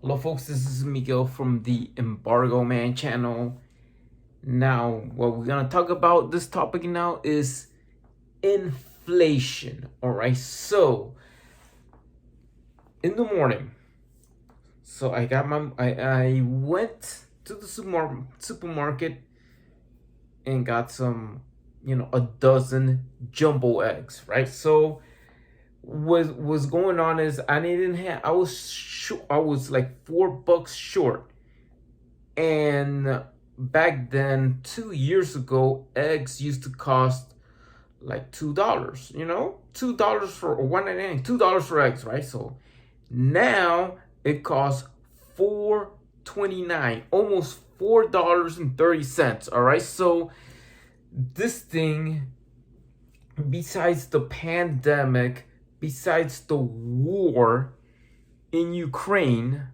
Hello folks, this is Miguel from the Embargo Man channel. Now, what we're gonna talk about this topic now is inflation. Alright, so in the morning, so I went to the supermarket and got some, a dozen jumbo eggs, right? So was going on is I was like $4 short, and back then 2 years ago eggs used to cost like $2, $2 for $1.99, $2 for eggs, right? So now it costs $4.29, almost $4.30. All right, so this thing, besides the pandemic, besides the war in Ukraine,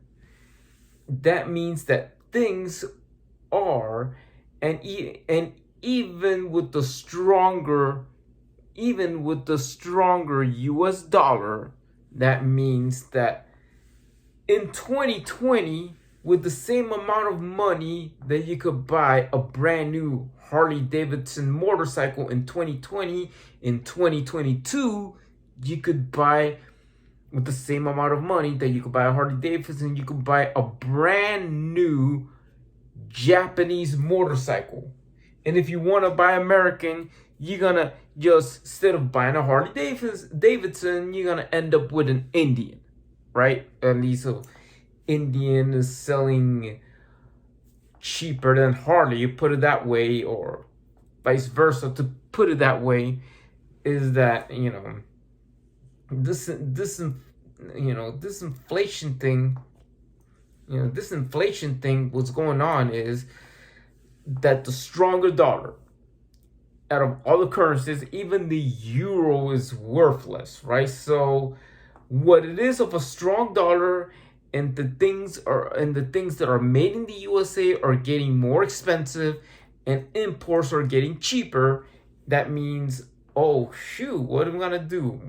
that means that things are, and even with the stronger US dollar, that means that in 2020, with the same amount of money that you could buy a brand new Harley-Davidson motorcycle in 2020, in 2022, you could buy, with the same amount of money that you could buy a Harley-Davidson, you could buy a brand new Japanese motorcycle. And if you want to buy American, you're gonna just, instead of buying a Harley-Davidson, you're gonna end up with an Indian, right? At least so Indian is selling cheaper than Harley, you put it that way, or vice versa, to put it that way, is that, this inflation thing, what's going on is that the stronger dollar, out of all the currencies, even the euro is worthless, right? So what it is of a strong dollar, and the things that are made in the USA are getting more expensive, and imports are getting cheaper. That means, oh shoot, what am I gonna do?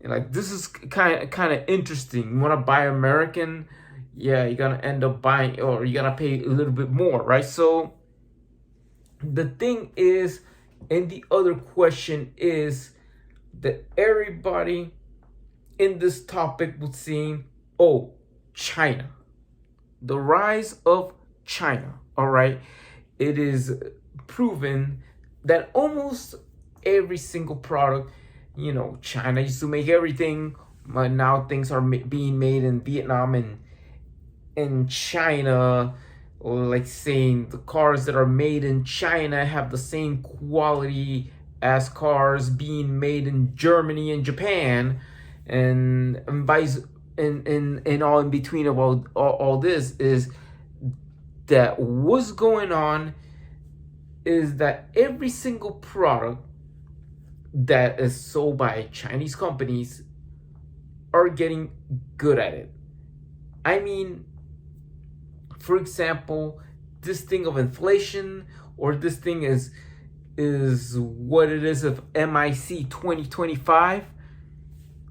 Like this is kind of interesting. You want to buy American, yeah, you're gonna end up buying, or you're gonna pay a little bit more, right? So the thing is, and the other question is that everybody in this topic was saying, oh, China, the rise of China. All right, it is proven that almost every single product, China used to make everything, but now things are being made in Vietnam and in China. Like saying the cars that are made in China have the same quality as cars being made in Germany and Japan, and vice, and all in between of all this, is that what's going on is that every single product that is sold by Chinese companies are getting good at it. I mean, for example, this thing of inflation, or this thing is what it is of MIC 2025.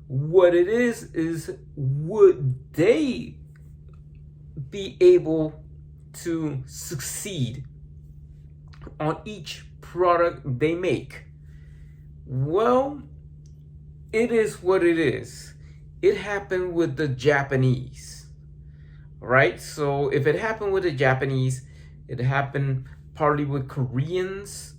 What it is would they be able to succeed on each product they make? Well, it is what it is. It happened with the Japanese, right? So if it happened with the Japanese, it happened partly with Koreans,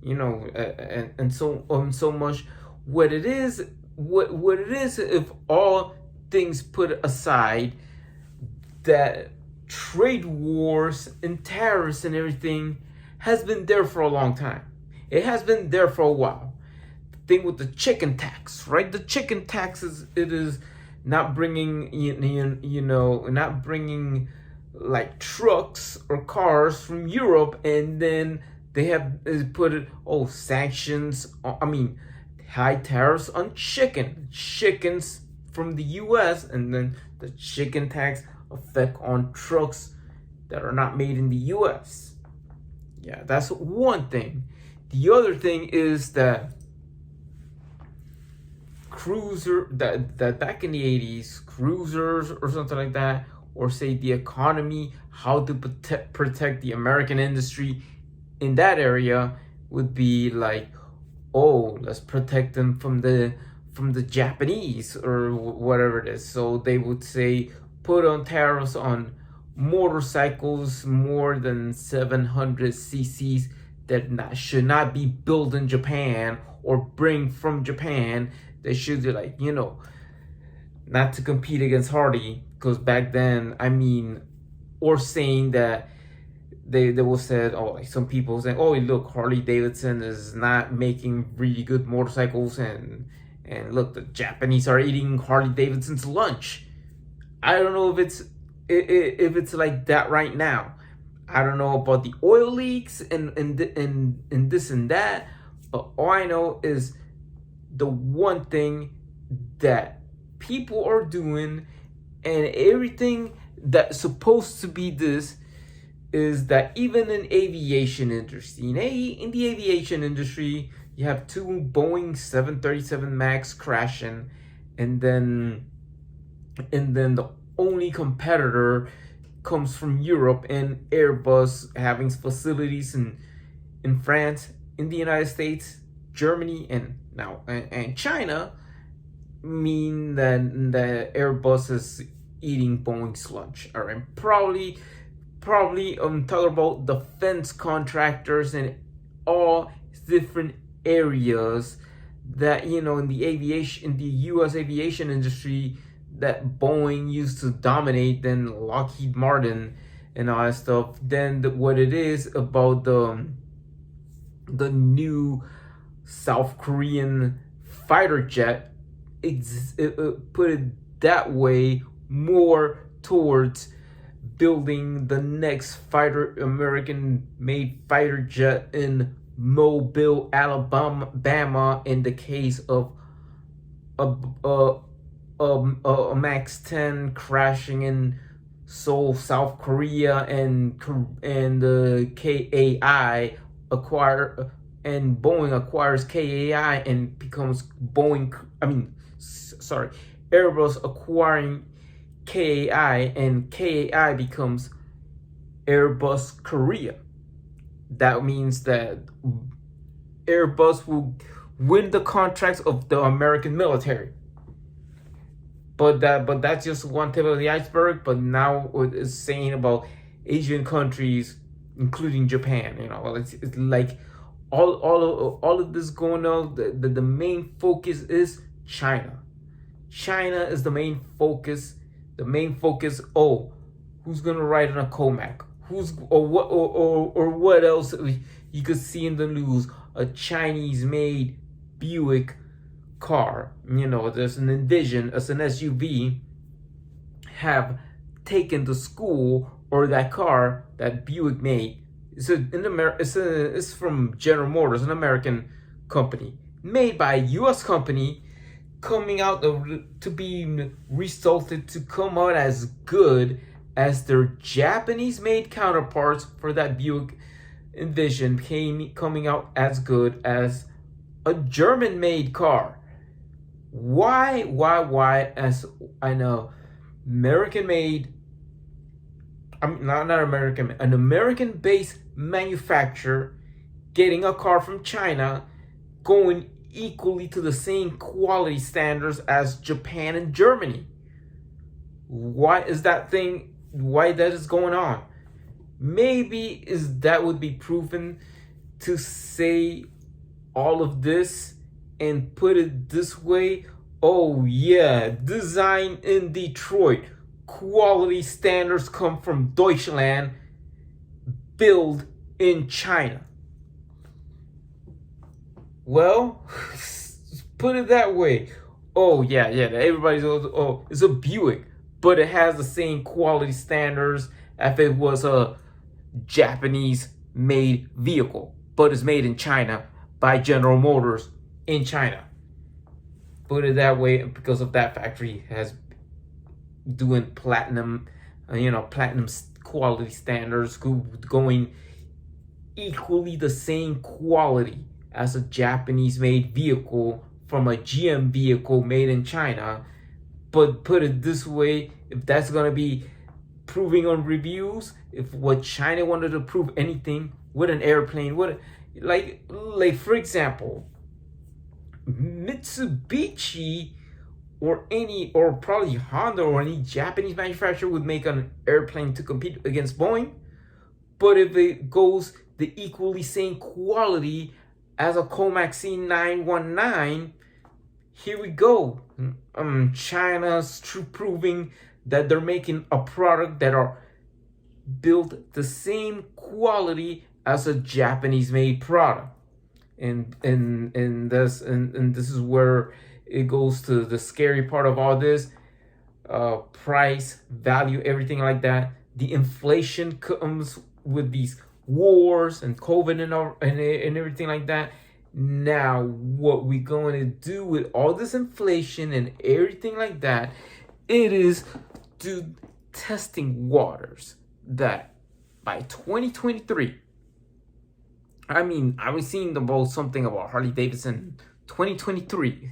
and so much. What it is, if all things put aside, that trade wars and tariffs and everything has been there for a long time. It has been there for a while. The thing with the chicken tax, right? The chicken tax is not bringing, not bringing like trucks or cars from Europe, and then they have put it, sanctions, high tariffs on chickens from the US, and then the chicken tax effect on trucks that are not made in the US. Yeah, that's one thing. The other thing is that cruiser that back in the 80s, cruisers or something like that, or say the economy, how to protect the American industry in that area would be like, oh, let's protect them from the Japanese or whatever it is. So they would say put on tariffs on motorcycles more than 700 cc's that should not be built in Japan or bring from Japan. They should be like, not to compete against Harley, because back then, or saying that they will said, oh, like some people saying, oh, look, Harley-Davidson is not making really good motorcycles, and look, the Japanese are eating Harley-Davidson's lunch. I don't know if it's like that right now. I don't know about the oil leaks and this and that, but all I know is the one thing that people are doing, and everything that's supposed to be this, is that even in aviation industry, in the aviation industry, you have two Boeing 737 Max crashing, and then the only competitor comes from Europe, and Airbus having facilities in France, in the United States, Germany, and China, mean that the Airbus is eating Boeing's lunch. All right, probably I'm talking about defense contractors in all different areas that in the U.S. aviation industry that Boeing used to dominate, then Lockheed Martin and all that stuff. Then what it is about the new South Korean fighter jet, put it that way, more towards building the next American-made fighter jet in Mobile, Alabama, in the case of a Max 10 crashing in Seoul, South Korea, and the KAI Boeing acquires KAI and becomes Airbus acquiring KAI, and KAI becomes Airbus Korea. That means that Airbus will win the contracts of the American military. But that's just one tip of the iceberg. But now it's saying about Asian countries, including Japan. It's like all of this going on. The main focus is China. China is the main focus. The main focus. Oh, who's gonna ride on a Comac? What else you could see in the news? A Chinese-made Buick car. There's an Envision, as an SUV, have taken to school, or that car that Buick made. It's from General Motors, an American company, made by a U.S. company, coming out to be resulted to come out as good as their Japanese-made counterparts for that Buick Envision, coming out as good as a German-made car. Why? As I know, American-made, not American, an American-based manufacturer getting a car from China, going equally to the same quality standards as Japan and Germany. Why is that thing? Why that is going on? Maybe that would be proven to say all of this and put it this way. Oh yeah, design in Detroit, quality standards come from Deutschland, build in China. Well, put it that way. Oh yeah, everybody's, oh, it's a Buick, but it has the same quality standards if it was a Japanese-made vehicle, but it's made in China by General Motors in China. Put it that way, because of that factory has doing platinum quality standards, going equally the same quality as a Japanese-made vehicle from a GM vehicle made in China. But put it this way, if that's gonna be proving on reviews, if what China wanted to prove anything with an airplane, like for example, Mitsubishi or probably Honda or any Japanese manufacturer would make an airplane to compete against Boeing. But if it goes the equally same quality as a Comac C919, here we go. China's proving that they're making a product that are built the same quality as a Japanese made product. And this is where it goes to the scary part of all this. Price, value, everything like that. The inflation comes with these wars and COVID and everything like that. Now, what we going to do with all this inflation and everything like that, it is to testing waters that by 2023, I was seeing about something about Harley-Davidson 2023,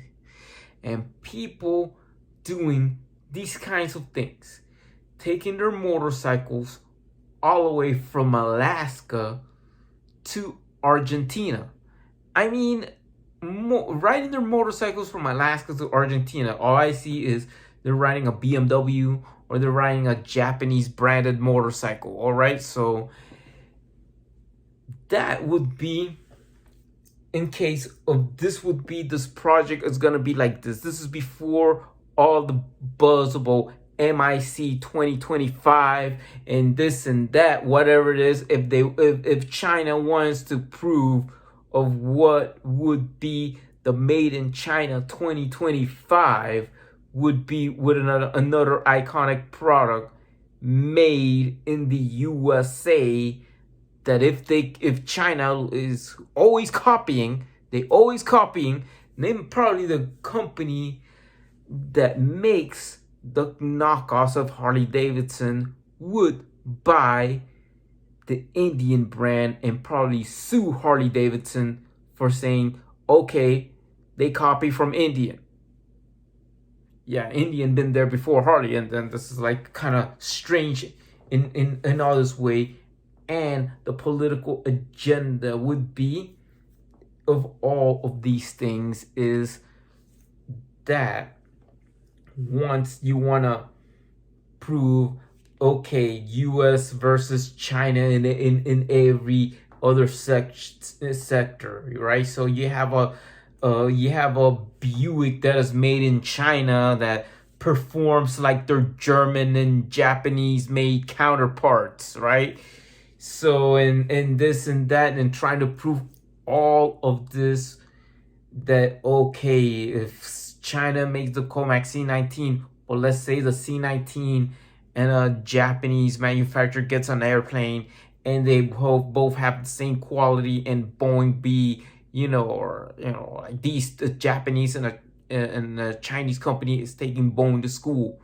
and people doing these kinds of things, taking their motorcycles all the way from Alaska to Argentina. Riding their motorcycles from Alaska to Argentina, all I see is they're riding a BMW or they're riding a Japanese branded motorcycle. All right, so that would be in case of this project is gonna be like this. This is before all the buzz about MIC 2025 and this and that, whatever it is. If China wants to prove of what would be the made in China 2025 would be with another iconic product made in the USA, that if China is always copying, then probably the company that makes the knockoffs of Harley-Davidson would buy the Indian brand and probably sue Harley-Davidson for saying, okay, they copy from Indian. Yeah, Indian been there before Harley, and then this is like kind of strange in all this way. And the political agenda would be of all of these things is that once you want to prove, okay, US versus China in every other sector, right? So you have a Buick that is made in China that performs like their German and Japanese made counterparts, right? So and this and that, and trying to prove all of this, that okay, if China makes the Comac C19, or let's say the C19, and a Japanese manufacturer gets an airplane and they both have the same quality, and Boeing be, like these the Japanese and a Chinese company is taking Boeing to school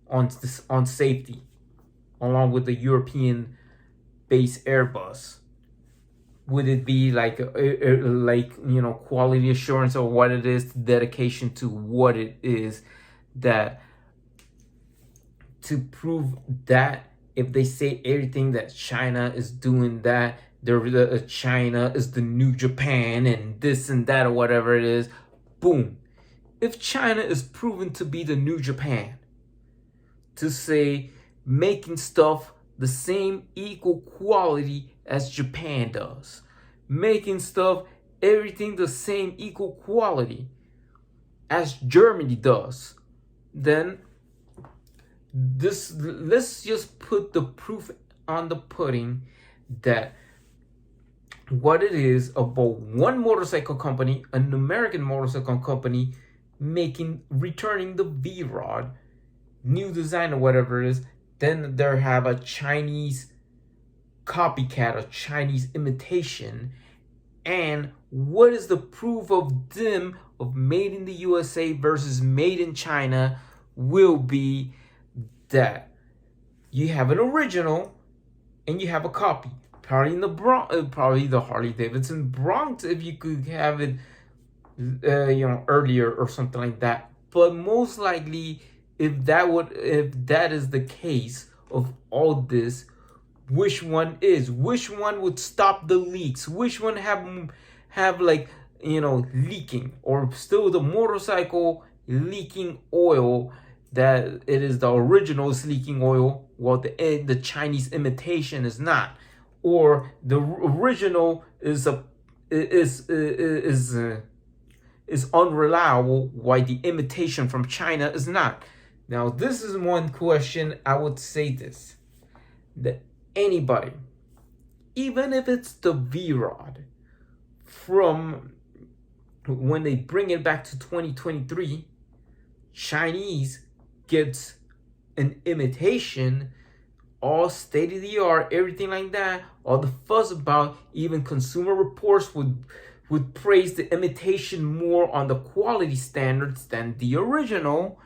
on safety, along with the European based Airbus. Would it be like quality assurance, or what it is, dedication to what it is, that to prove that if they say everything that China is doing, that China is the new Japan and this and that, or whatever it is, boom. If China is proven to be the new Japan, to say making stuff the same equal quality as Japan does, making stuff everything the same equal quality as Germany does, then let's just put the proof on the pudding that what it is about one motorcycle company, an American motorcycle company, returning the V-Rod, new design or whatever it is, then there have a Chinese copycat, a Chinese imitation, and what is the proof of them of made in the USA versus made in China will be that you have an original and you have a copy. Probably in the Bronx, probably the Harley-Davidson Bronx, if you could have it earlier or something like that. But most likely, if that is the case of all this, which one would stop the leaks? Which one have like leaking, or still the motorcycle leaking oil, that it is the original is leaking oil, while the Chinese imitation is not, or the original is unreliable, while the imitation from China is not. Now, this is one question I would say this, that anybody, even if it's the V-Rod from when they bring it back to 2023, Chinese gets an imitation, all state of the art, everything like that, all the fuss about, even Consumer Reports would praise the imitation more on the quality standards than the original,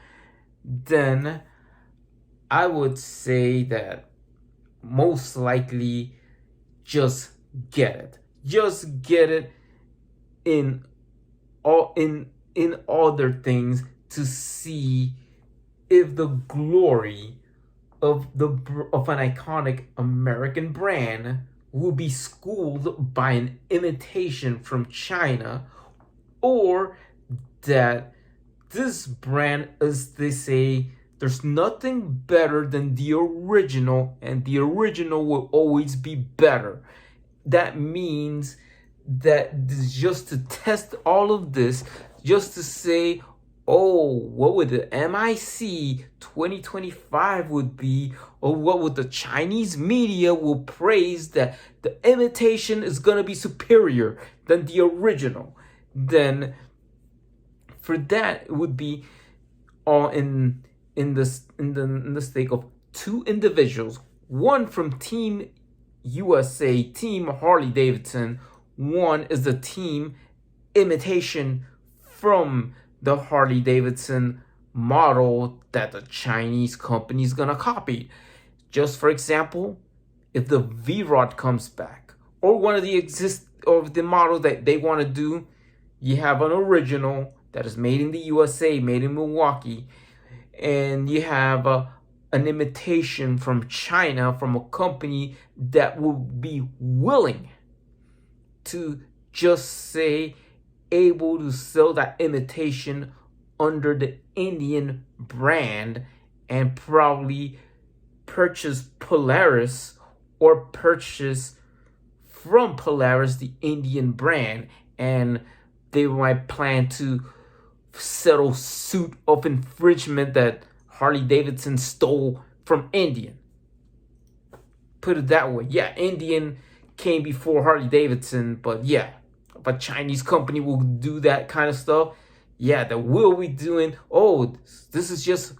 then I would say that most likely just get it. Just get it in other things to see if the glory of an iconic American brand will be schooled by an imitation from China, or that this brand, as they say, there's nothing better than the original, and the original will always be better. That means that just to test all of this, just to say, oh, what would the MIC 2025 would be, or what would the Chinese media will praise, that the imitation is going to be superior than the original, then for that it would be all in the stake of two individuals, one from Team USA, Team Harley-Davidson, one is the team imitation from the Harley-Davidson model that the Chinese company is gonna copy. Just for example, if the V-Rod comes back, or one of the models that they want to do, you have an original that is made in the USA, made in Milwaukee, and you have an imitation from China, from a company that will be willing to just say able to sell that imitation under the Indian brand, and probably purchase Polaris, or purchase from Polaris the Indian brand, and they might plan to settle suit of infringement that Harley-Davidson stole from Indian. Put it that way. Yeah, Indian came before Harley-Davidson, but yeah, if a Chinese company will do that kind of stuff, yeah, they will be doing, oh, this is just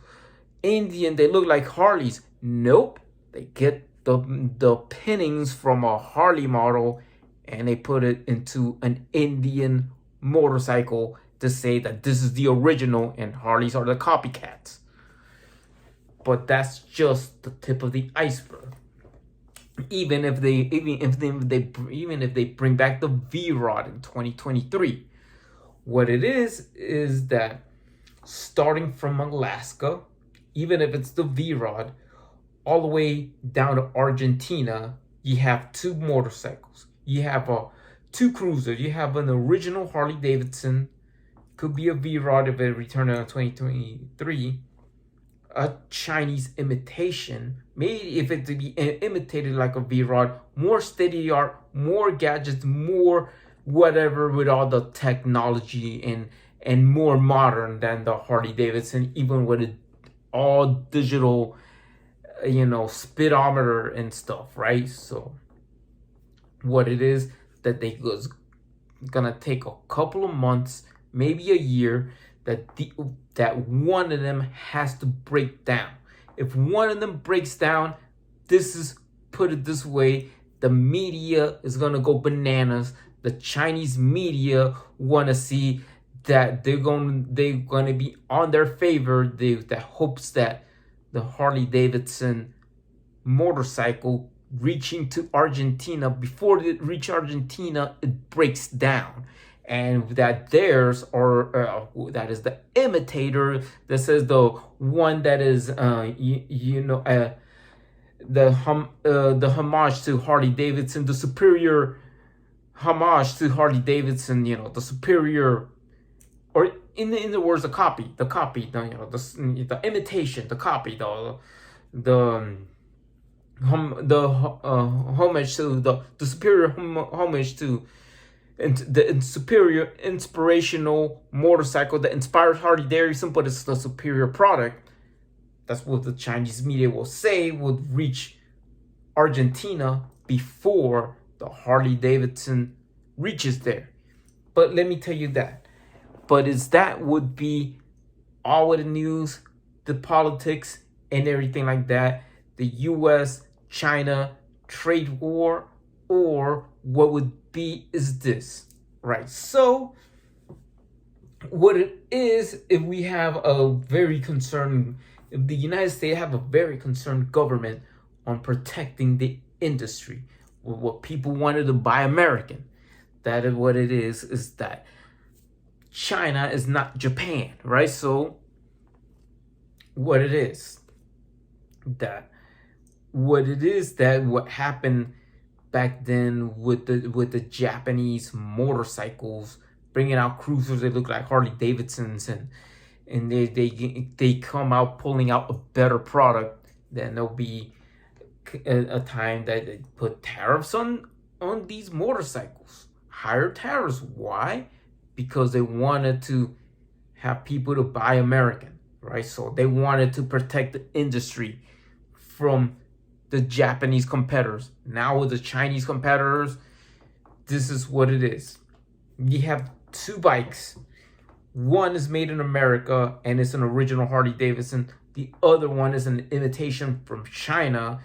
Indian, they look like Harleys. Nope, they get the pinnings from a Harley model and they put it into an Indian motorcycle to say that this is the original and Harleys are the copycats. But that's just the tip of the iceberg. Even if they bring back the V-Rod in 2023, what it is that starting from Alaska, even if it's the V-Rod, all the way down to Argentina, you have two motorcycles. You have two cruisers. You have an original Harley-Davidson, could be a V-Rod if it returned in 2023, a Chinese imitation, maybe if it to be imitated like a V-Rod, more state-of-the-art, more gadgets, more whatever, with all the technology and more modern than the Harley-Davidson, even with it all digital, speedometer and stuff, right? So what it is that they was gonna take a couple of months, maybe a year, that one of them has to break down. If one of them breaks down, put it this way, the media is gonna go bananas. The Chinese media wanna see that they're gonna be on their favor. That hopes that the Harley-Davidson motorcycle reaching to Argentina, before it reach Argentina, it breaks down. and that theirs are that is the imitator. This is the one that is the homage to Harley-Davidson, the superior homage to Harley-Davidson, the superior, or in the words, the copy, the imitation, the copy, the homage to the superior homage to the superior inspirational motorcycle that inspired Harley-Davidson, but it's the superior product. That's what the Chinese media will say would reach Argentina before the Harley-Davidson reaches there. But let me tell you that. But that would be all of the news, the politics, and everything like that. The U.S.-China trade war, or what would be is this, right? So what it is, if we have a very concerned, if the United States have a very concerned government on protecting the industry, what people wanted to buy American, that is what it is that China is not Japan, right? So what it is that what happened back then with the Japanese motorcycles, bringing out cruisers that look like Harley-Davidsons, and they come out pulling out a better product, then there'll be a time that they put tariffs on these motorcycles, higher tariffs. Why? Because they wanted to have people to buy American, right? So they wanted to protect the industry from the Japanese competitors. Now with the Chinese competitors, this is what it is. You have two bikes. One is made in America and it's an original Harley-Davidson. The other one is an imitation from China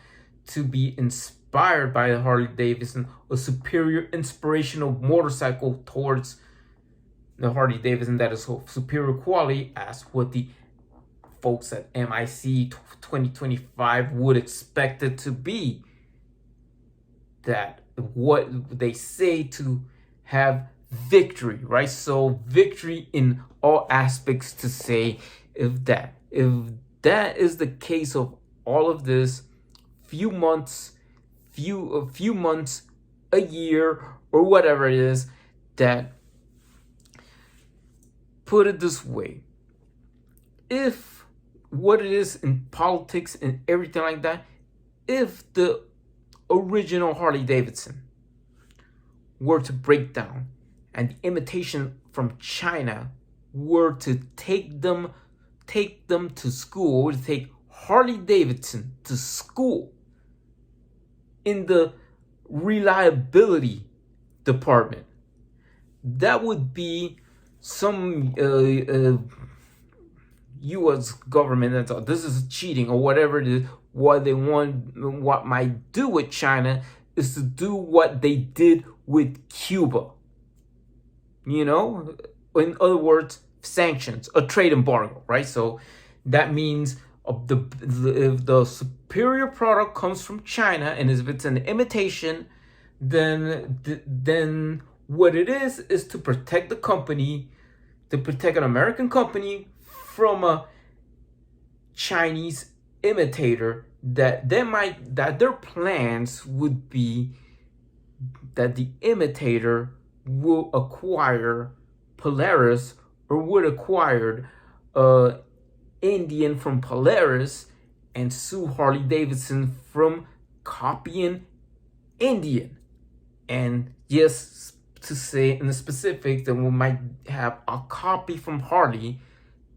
to be inspired by the Harley-Davidson, a superior inspirational motorcycle towards the Harley-Davidson that is superior quality, as what the folks at MIC 2025 would expect it to be. That what they say to have victory, right? So victory in all aspects, to say if that is the case of all of this, few months, a year, or whatever it is, that, put it this way, if what it is in politics and everything like that, if the original Harley-Davidson were to break down and the imitation from China were to take them to school, to take Harley-Davidson to school in the reliability department, that would be some U.S. government that's this is cheating or whatever it is. What they want, what might do with China is to do what they did with Cuba. In other words, sanctions, a trade embargo, right? So that means if the superior product comes from China, and if it's an imitation, then what it is to protect the company, to protect an American company from a Chinese imitator, that their plans would be that the imitator will acquire Polaris, or would acquire Indian from Polaris and sue Harley-Davidson from copying Indian. And yes, to say in the specifics, that we might have a copy from Harley,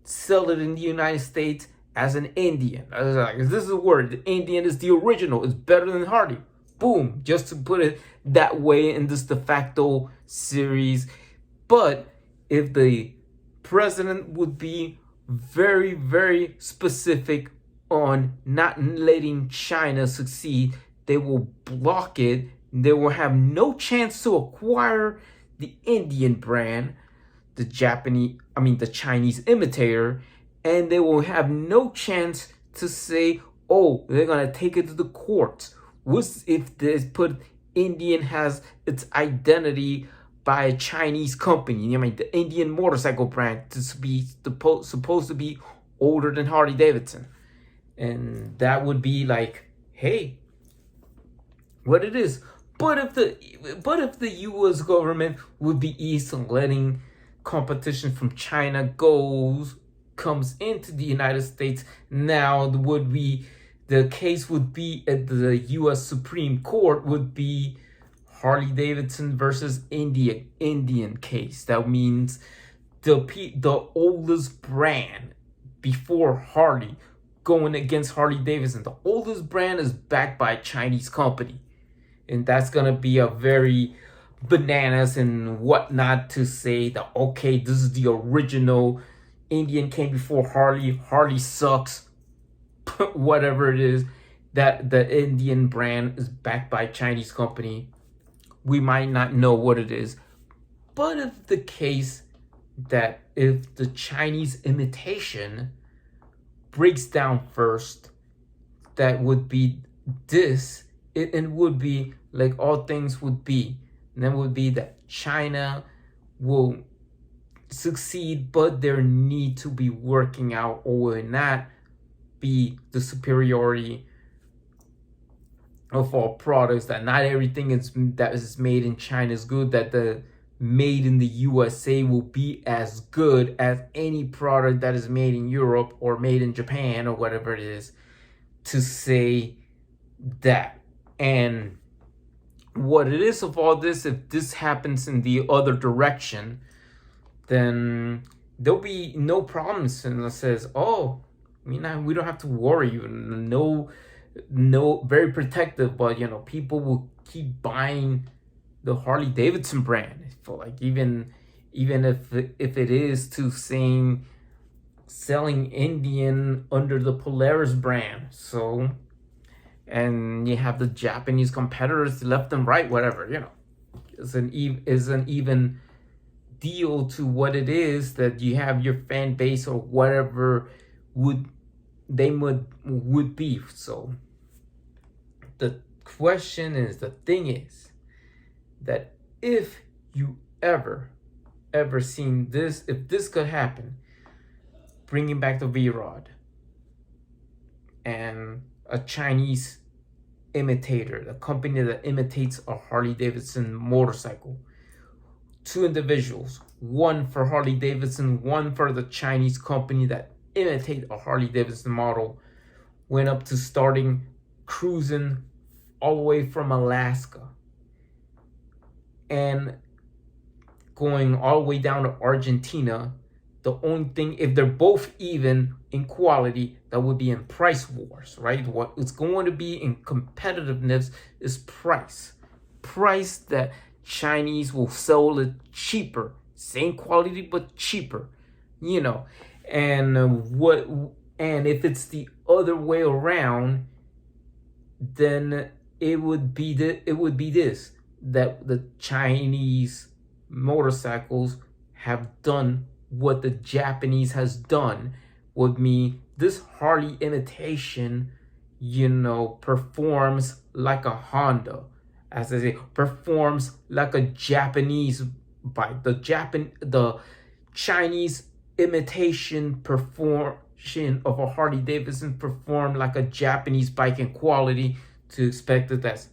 sell it in the United States as an Indian. This is a word. The Indian is the original. It's better than Harley. Boom. Just to put it that way in this de facto series. But if the president would be very, very specific on not letting China succeed, they will block it. They will have no chance to acquire the Indian brand, the Chinese imitator, and they will have no chance to say, oh, they're gonna take it to the courts. What if they put Indian has its identity by a Chinese company. I mean, the Indian motorcycle brand to be supposed to be older than Harley-Davidson. And that would be like, hey, what it is. But if the U.S. government would be eased on letting competition from China comes into the United States, now the case would be at the U.S. Supreme Court would be Harley-Davidson versus Indian case. That means the oldest brand before Harley going against Harley-Davidson. The oldest brand is backed by a Chinese company. And that's going to be a very bananas and whatnot to say that, okay, this is the original. Indian came before Harley. Harley sucks. Whatever it is, that the Indian brand is backed by a Chinese company. We might not know what it is. But if the case that if the Chinese imitation breaks down first, that would be this. It would be like all things would be. And that would be that China will succeed, but there need to be working out, or will not be the superiority of all products. That not everything that is made in China is good. That the made in the USA will be as good as any product that is made in Europe or made in Japan or whatever it is. To say that. And what it is of all this, if this happens in the other direction, then there'll be no problems. And it says, oh, we don't have to worry. No, very protective. But people will keep buying the Harley-Davidson brand for like even if it is to selling Indian under the Polaris brand. So. And you have the Japanese competitors left and right, whatever, is an even deal to what it is that you have your fan base or whatever would be. So the thing is that if you ever seen this, if this could happen, bringing back the V-Rod and a Chinese imitator, the company that imitates a Harley-Davidson motorcycle. Two individuals, one for Harley-Davidson, one for the Chinese company that imitate a Harley-Davidson model, went up to starting cruising all the way from Alaska and going all the way down to Argentina. The only thing, if they're both even in quality, that would be in price wars, right? What it's going to be in competitiveness is price. Price that Chinese will sell it cheaper, same quality but cheaper, And if it's the other way around, then it would be this, that the Chinese motorcycles have done what the Japanese has done. Would mean this Harley imitation, performs like a Honda, as I say, performs like a Japanese bike. The Chinese imitation performance of a Harley-Davidson performed like a Japanese bike in quality. To expect that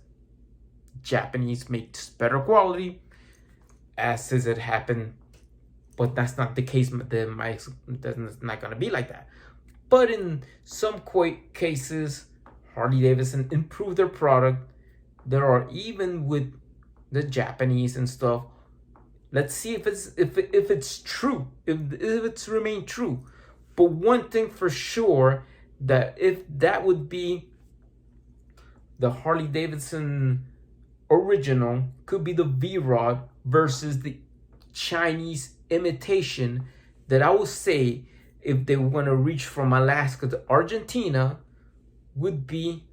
Japanese makes better quality, as is it happened. But that's not the case. It's not going to be like that. But in some cases, Harley-Davidson improved their product. There are even with the Japanese and stuff. Let's see if it's true, if it's remained true. But one thing for sure, that if that would be the Harley-Davidson original, could be the V-Rod versus the Chinese imitation, that I would say, if they want to reach from Alaska to Argentina, would be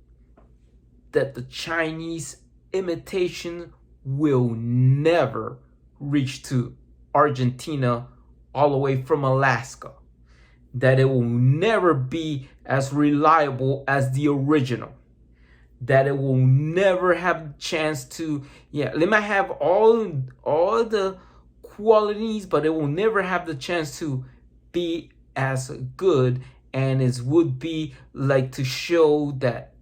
that the Chinese imitation will never reach to Argentina all the way from Alaska. That it will never be as reliable as the original. that it will never have a chance to, yeah, they might have all the qualities, but it will never have the chance to be as good, and it would be like to show that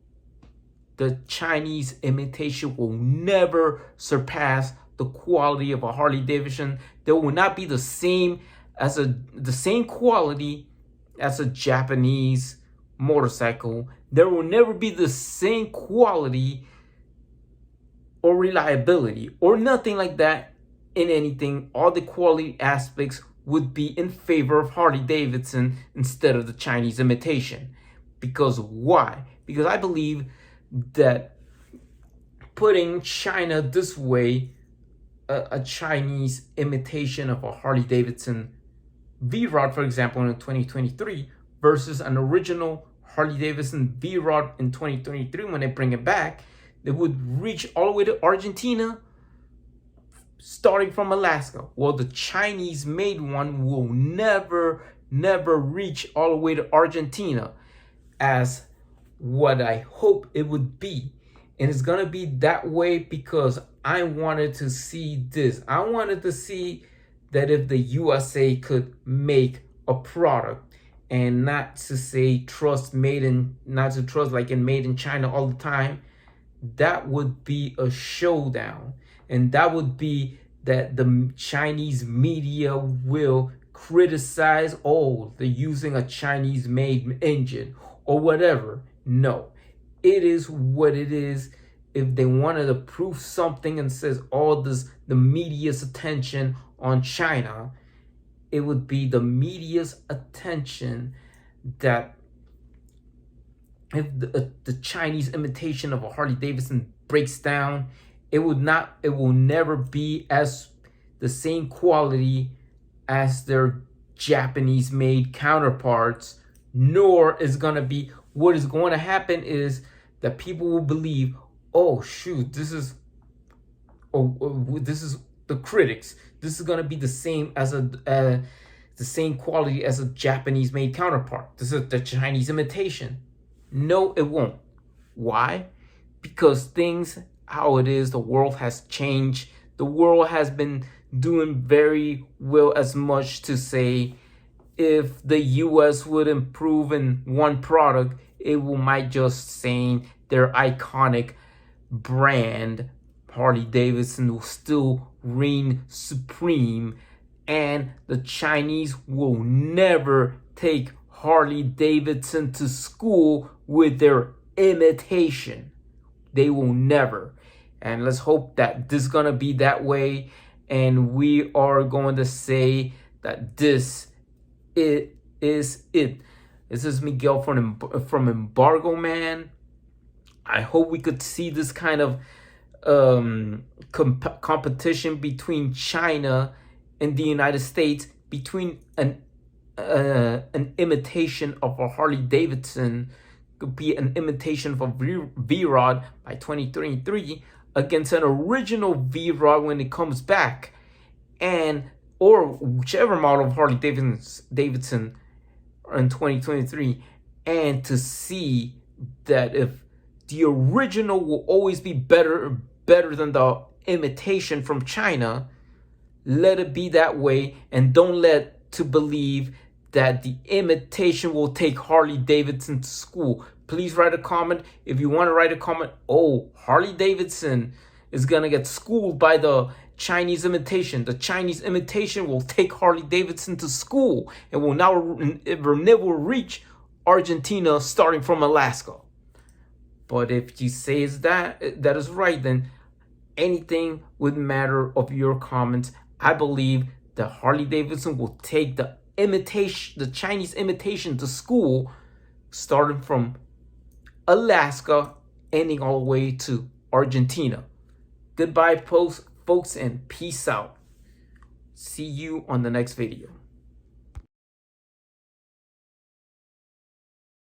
the Chinese imitation will never surpass the quality of a Harley-Davidson. There will not be the same quality as a Japanese motorcycle. There will never be the same quality or reliability or nothing like that in anything. All the quality aspects would be in favor of Harley-Davidson instead of the Chinese imitation. Because why? Because I believe that putting China this way, a Chinese imitation of a Harley-Davidson V-Rod, for example, in 2023, versus an original Harley-Davidson V-Rod in 2023, when they bring it back, they would reach all the way to Argentina, starting from Alaska. Well, the Chinese-made one will never reach all the way to Argentina as what I hope it would be. And it's gonna be that way because I wanted to see this. I wanted to see that if the USA could make a product, and not to say not to trust like in made in China all the time, that would be a showdown. And that would be that the Chinese media will criticize, oh, they're using a Chinese made engine or whatever. No, it is what it is. If they wanted to prove something and says all this, the media's attention on China, it would be the media's attention that if the Chinese imitation of a Harley-Davidson breaks down, it will never be as the same quality as their Japanese made counterparts, nor is gonna be, what is going to happen is that people will believe, oh shoot, this is the critics. This is gonna be the same as the same quality as a Japanese made counterpart. This is the Chinese imitation. No, it won't. Why? Because things, how it is, the world has changed. The world has been doing very well, as much to say if the US would improve in one product, it might just say their iconic brand Harley-Davidson will still reign supreme, and the Chinese will never take Harley-Davidson to school with their imitation. They will never. And let's hope that this is gonna be that way, and we are going to say that this is it. This is Miguel from Embargo Man. I hope we could see this kind of competition between China and the United States, between an imitation of a Harley-Davidson, could be an imitation of a V-Rod by 2023 against an original V-Rod when it comes back, and or whichever model of Harley-Davidson in 2023, and to see that if the original will always be better than the imitation from China, let it be that way, and don't let to believe that the imitation will take Harley-Davidson to school. Please write a comment. If you want to write a comment, oh, Harley-Davidson is going to get schooled by the Chinese imitation. The Chinese imitation will take Harley-Davidson to school and will never reach Argentina starting from Alaska. But if you say that is right, then anything would matter of your comments. I believe that Harley-Davidson will take the Chinese imitation to school, starting from Alaska, ending all the way to Argentina. Goodbye, folks, and peace out. See you on the next video.